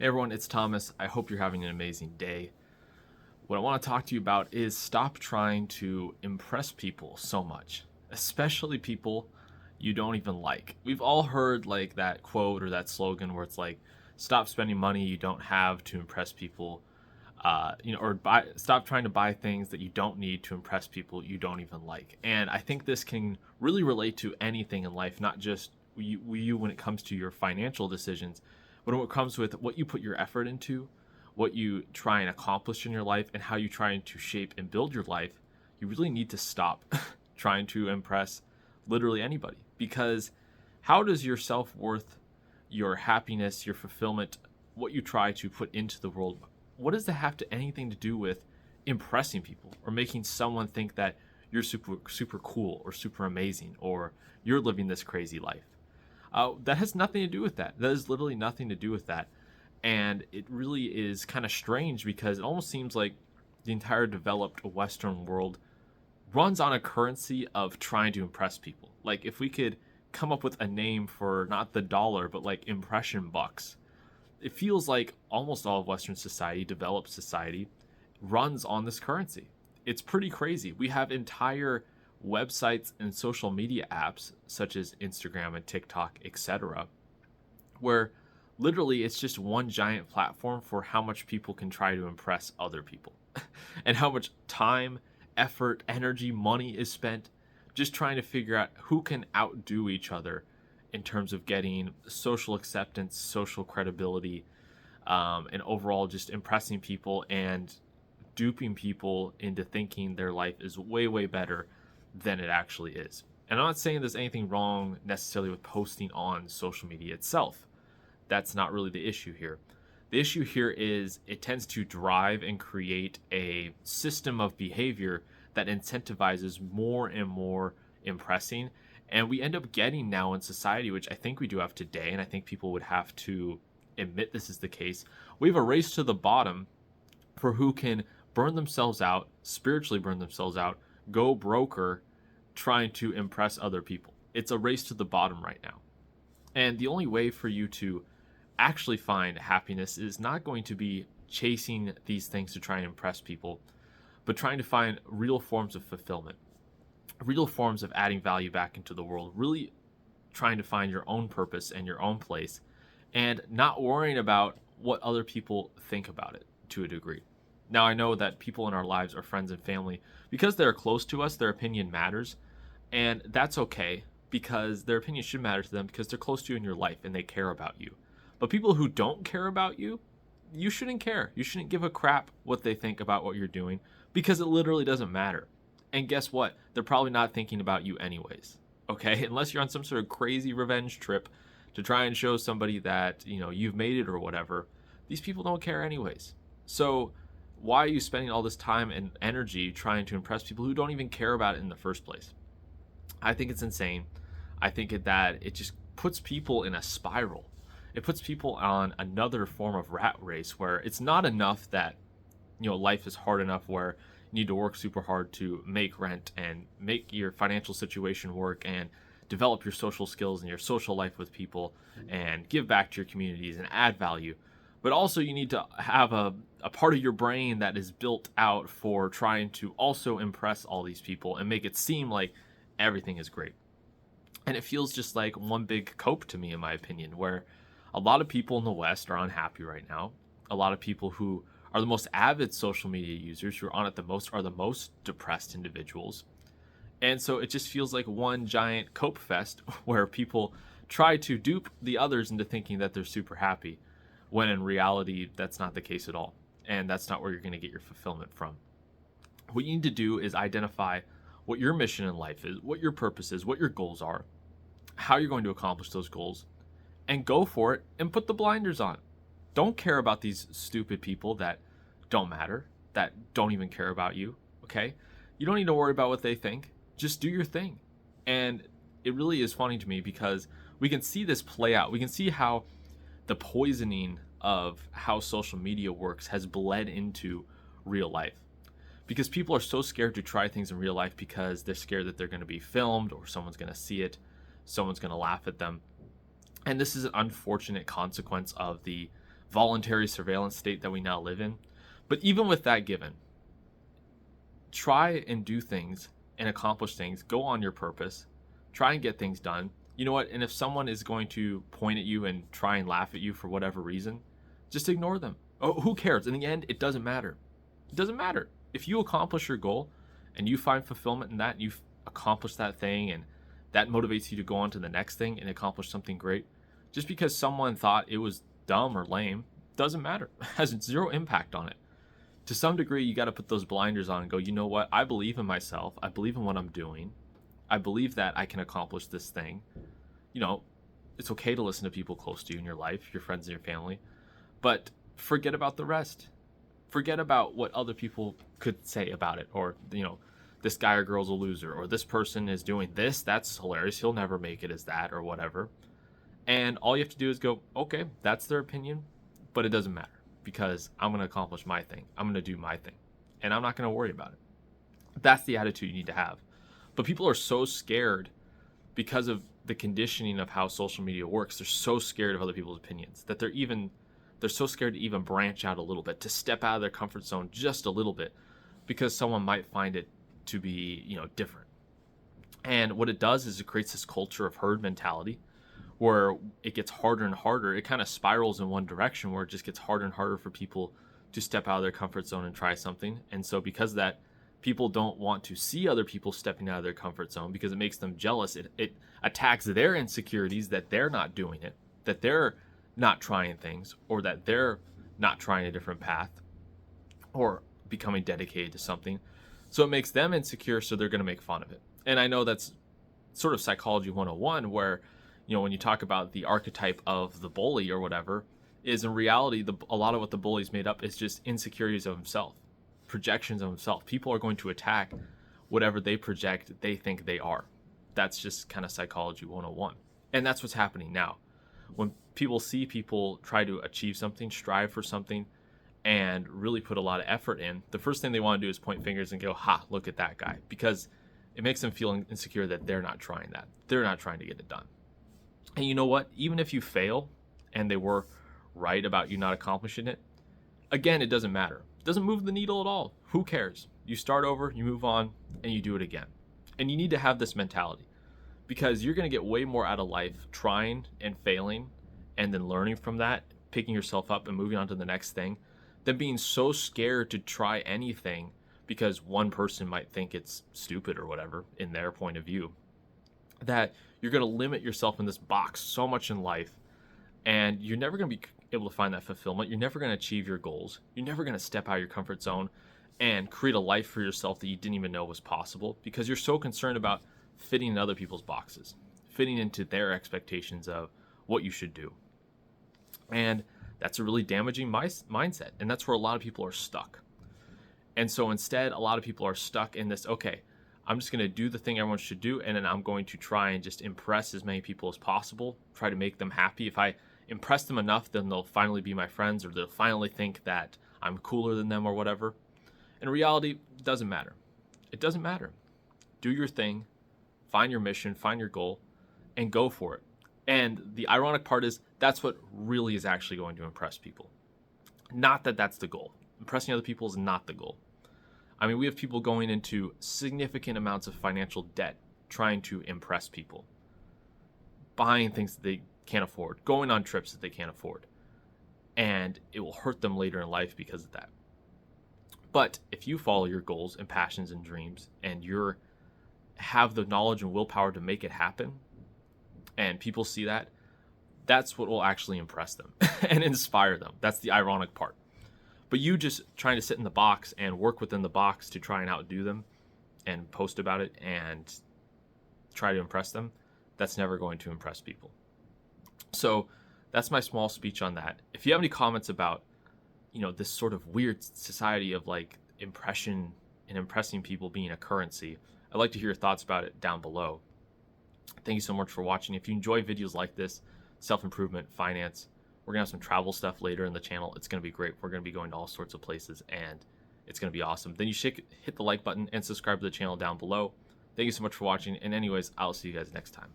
Hey everyone, it's Thomas. I hope you're having an amazing day. What I want to talk to you about is stop trying to impress people so much, especially people you don't even like. We've all heard like that quote or that slogan where it's like, stop spending money you don't have to impress people, stop trying to buy things that you don't need to impress people you don't even like. And I think this can really relate to anything in life, not just you when it comes to your financial decisions, but when it comes with what you put your effort into, what you try and accomplish in your life, and how you try to shape and build your life. You really need to stop trying to impress literally anybody, because how does your self-worth, your happiness, your fulfillment, what you try to put into the world, what does that have to anything to do with impressing people or making someone think that you're super cool or super amazing or you're living this crazy life? That has nothing to do with that. That is literally nothing to do with that. And it really is kind of strange because it almost seems like the entire developed Western world runs on a currency of trying to impress people. Like if we could come up with a name for not the dollar, but like impression bucks, it feels like almost all of Western society, developed society, runs on this currency. It's pretty crazy. We have entire websites and social media apps such as Instagram and TikTok, etc., where literally it's just one giant platform for how much people can try to impress other people and how much time, effort, energy, money is spent just trying to figure out who can outdo each other in terms of getting social acceptance, social credibility, and overall just impressing people and duping people into thinking their life is way, way better than it actually is. And I'm not saying there's anything wrong necessarily with posting on social media itself. That's not really the issue here. The issue here is it tends to drive and create a system of behavior that incentivizes more and more impressing. And we end up getting now in society, which I think we do have today, and I think people would have to admit this is the case. We have a race to the bottom for who can burn themselves out, spiritually burn themselves out, go broker trying to impress other people. It's a race to the bottom right now. And the only way for you to actually find happiness is not going to be chasing these things to try and impress people, but trying to find real forms of fulfillment, real forms of adding value back into the world, really trying to find your own purpose and your own place, and not worrying about what other people think about it to a degree. Now, I know that people in our lives, our friends and family, because they're close to us, their opinion matters, and that's okay because their opinion should matter to them because they're close to you in your life and they care about you. But people who don't care about you, you shouldn't care. You shouldn't give a crap what they think about what you're doing because it literally doesn't matter. And guess what? They're probably not thinking about you anyways. Okay? Unless you're on some sort of crazy revenge trip to try and show somebody that, you've made it or whatever. These people don't care anyways. So why are you spending all this time and energy trying to impress people who don't even care about it in the first place? I think it's insane. I think that it just puts people in a spiral. It puts people on another form of rat race where it's not enough that, life is hard enough where you need to work super hard to make rent and make your financial situation work and develop your social skills and your social life with people and give back to your communities and add value. But also you need to have a part of your brain that is built out for trying to also impress all these people and make it seem like everything is great. And it feels just like one big cope to me, in my opinion, where a lot of people in the West are unhappy right now. A lot of people who are the most avid social media users, who are on it the most, are the most depressed individuals. And so it just feels like one giant cope fest where people try to dupe the others into thinking that they're super happy, when in reality, that's not the case at all. And that's not where you're going to get your fulfillment from. What you need to do is identify what your mission in life is, what your purpose is, what your goals are, how you're going to accomplish those goals, and go for it and put the blinders on. Don't care about these stupid people that don't matter, that don't even care about you, okay? You don't need to worry about what they think. Just do your thing. And it really is funny to me because we can see this play out. We can see how the poisoning of how social media works has bled into real life. Because people are so scared to try things in real life because they're scared that they're going to be filmed or someone's going to see it, someone's going to laugh at them. And this is an unfortunate consequence of the voluntary surveillance state that we now live in. But even with that given, try and do things and accomplish things. Go on your purpose. Try and get things done. You know what? And if someone is going to point at you and try and laugh at you for whatever reason, just ignore them. Oh, who cares? In the end, it doesn't matter. It doesn't matter. If you accomplish your goal and you find fulfillment in that, and you've accomplished that thing, and that motivates you to go on to the next thing and accomplish something great, just because someone thought it was dumb or lame, doesn't matter. It has zero impact on it. To some degree, you got to put those blinders on and go, you know what? I believe in myself. I believe in what I'm doing. I believe that I can accomplish this thing. You know, it's okay to listen to people close to you in your life, your friends and your family, but forget about the rest. Forget about what other people could say about it, or, you know, this guy or girl's a loser, or this person is doing this, that's hilarious, he'll never make it as that, or whatever. And all you have to do is go, okay, that's their opinion, but it doesn't matter, because I'm going to accomplish my thing. I'm going to do my thing, and I'm not going to worry about it. That's the attitude you need to have. But people are so scared because of the conditioning of how social media works. They're so scared of other people's opinions that they're so scared to even branch out a little bit, to step out of their comfort zone just a little bit, because someone might find it to be, you know, different. And what it does is it creates this culture of herd mentality where it gets harder and harder. It kind of spirals in one direction where it just gets harder and harder for people to step out of their comfort zone and try something. And so because of that, people don't want to see other people stepping out of their comfort zone because it makes them jealous. It attacks their insecurities that they're not doing it, that they're not trying things, or that they're not trying a different path or becoming dedicated to something. So it makes them insecure, so they're going to make fun of it. And I know that's sort of psychology 101, where, you know, when you talk about the archetype of the bully or whatever, is in reality, a lot of what the bully's made up is just insecurities of himself, projections of himself. People are going to attack whatever they project they think they are. That's just kind of psychology 101. And that's what's happening now. When people see people try to achieve something, strive for something, and really put a lot of effort in, the first thing they want to do is point fingers and go, ha, look at that guy. Because it makes them feel insecure that they're not trying that. They're not trying to get it done. And you know what? Even if you fail and they were right about you not accomplishing it, again, it doesn't matter. It doesn't move the needle at all. Who cares? You start over, you move on, and you do it again. And you need to have this mentality, because you're going to get way more out of life trying and failing and then learning from that, picking yourself up and moving on to the next thing, than being so scared to try anything because one person might think it's stupid or whatever in their point of view. That you're going to limit yourself in this box so much in life, and you're never going to be able to find that fulfillment. You're never going to achieve your goals. You're never going to step out of your comfort zone and create a life for yourself that you didn't even know was possible, because you're so concerned about fitting in other people's boxes, fitting into their expectations of what you should do. And that's a really damaging mindset. And that's where a lot of people are stuck. And so instead, a lot of people are stuck in this, okay, I'm just going to do the thing everyone should do, and then I'm going to try and just impress as many people as possible, try to make them happy. If I impress them enough, then they'll finally be my friends, or they'll finally think that I'm cooler than them or whatever. In reality, it doesn't matter. It doesn't matter. Do your thing, find your mission, find your goal, and go for it. And the ironic part is that's what really is actually going to impress people. Not that that's the goal. Impressing other people is not the goal. I mean, we have people going into significant amounts of financial debt trying to impress people, buying things that they can't afford, going on trips that they can't afford, and it will hurt them later in life because of that. But if you follow your goals and passions and dreams, and you have the knowledge and willpower to make it happen, and people see that, that's what will actually impress them and inspire them. That's the ironic part. But you just trying to sit in the box and work within the box to try and outdo them and post about it and try to impress them, that's never going to impress people. So that's my small speech on that. If you have any comments about, this sort of weird society of like impression and impressing people being a currency, I'd like to hear your thoughts about it down below. Thank you so much for watching. If you enjoy videos like this, self-improvement, finance, we're going to have some travel stuff later in the channel. It's going to be great. We're going to be going to all sorts of places, and it's going to be awesome. Then you should hit the like button and subscribe to the channel down below. Thank you so much for watching. And anyways, I'll see you guys next time.